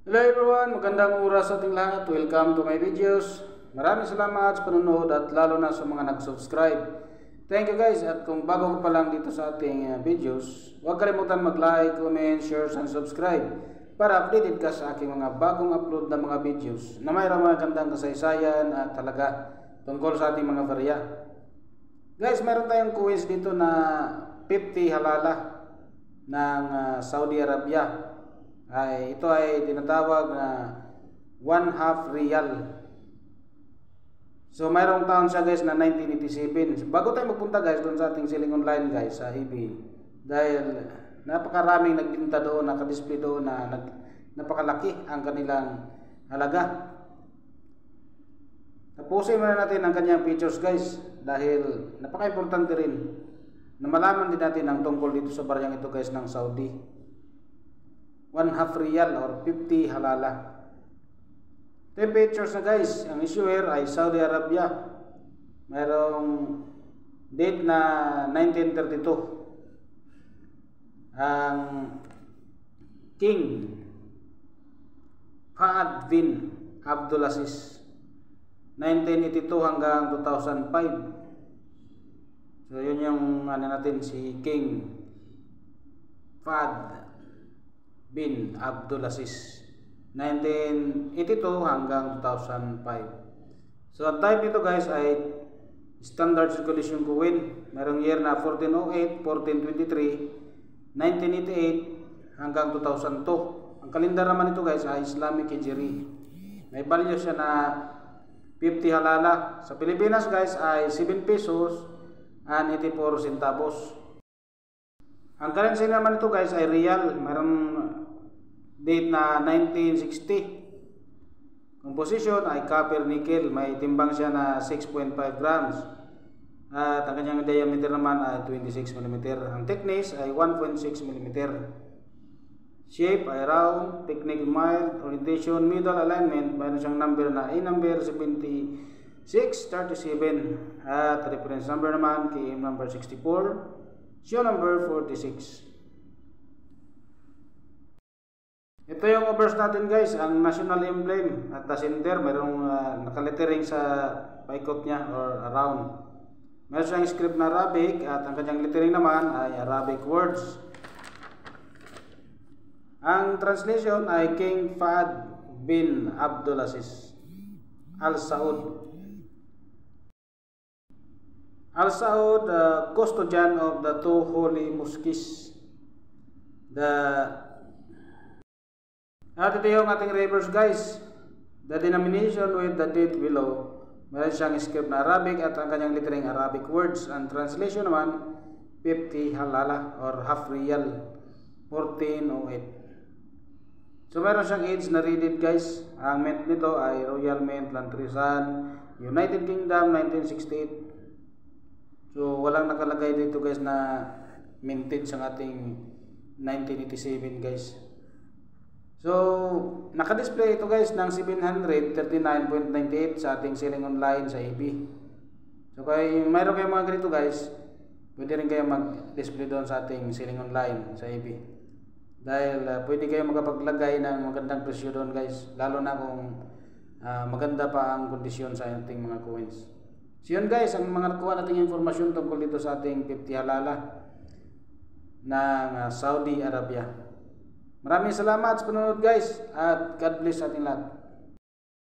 Hello everyone, magandang oras sa ating lahat. Welcome to my videos. Maraming salamat sa panonood at lalo na sa mga nag-subscribe. Thank you guys, at kung bago ka pa lang dito sa ating videos, huwag kalimutan mag-like, comment, share, and subscribe para updated ka sa aking mga bagong upload na mga videos na mayroong mga gandang kasaysayan at talaga tungkol sa ating mga barya. Guys, meron tayong quiz dito na 50 halala ng Saudi Arabia. Ito ay tinatawag na 1/2 riyal. So mayroong taon siya guys na 1987. Bago tayo magpunta guys doon sa ating selling online guys sa eBay, dahil napakaraming nagbinta doon, nakadisplay doon na napakalaki ang kanilang halaga. Tapusin muna natin ang kanyang features guys, dahil napaka-importante rin na malaman din natin ang tungkol dito sa baryang ito guys ng Saudi. 1/2 riyal or 50 halala. The features na guys, ang issuer ay Saudi Arabia. Mayroong date na 1932. Ang King Fahad bin Abdulaziz, 1982 hanggang 2005. So yun yung natin, si King Fahad bin Abdulaziz, 1982 hanggang 2005. So ang type nito guys ay standard circulation coin. Merong year na 1408, 1423, 1988 hanggang 2002. Ang kalendar naman ito guys ay Islamic Hijri. May value siya na 50 halala. Sa Pilipinas guys ay 7 pesos and 84 centavos. Ang currency naman ito guys ay riyal. Mayroong date na 1960. Composition ay copper nickel. May timbang siya na 6.5 grams. At ang kanyang diameter naman ay 26 mm. Ang thickness ay 1.6 mm. Shape ay round. Technique mild. Orientation middle alignment. Mayroon siyang number na A number 7637. At reference number naman KM number 64. Show number 46. Ito yung overs natin guys, ang national emblem at the center. Mayroong nakalettering sa paikot niya or around. Mayroon siyang script na Arabic at ang kanyang lettering naman ay Arabic words. Ang translation ay King Fahad bin Abdulaziz Al Saud. Al Saud, custodian of the two holy mosques. At ito yung ating reverse guys. The denomination with the date below. Meron siyang script na Arabic at ang kanyang lettering Arabic words. Ang translation naman 50 halala or half riyal, 1408. So meron siyang age na readed guys. Ang mint nito ay Royal Mint Lantrisan, United Kingdom, 1968. So walang nakalagay dito guys na minted sa ating 1987 guys. So naka-display ito guys ng 739.98 sa ating selling online sa eBay. So kung mayroon kayong mga ganito guys, pwede rin kayo mag-display doon sa ating selling online sa eBay. Dahil pwede kayo makapaglagay ng magandang presyo doon guys, lalo na kung maganda pa ang kondisyon sa ating mga coins. So yun guys, ang mga nakuha nating informasyon tungkol dito sa ating 50 halala ng Saudi Arabia. Maraming salamat sa panonood guys, at God bless sa ating lahat.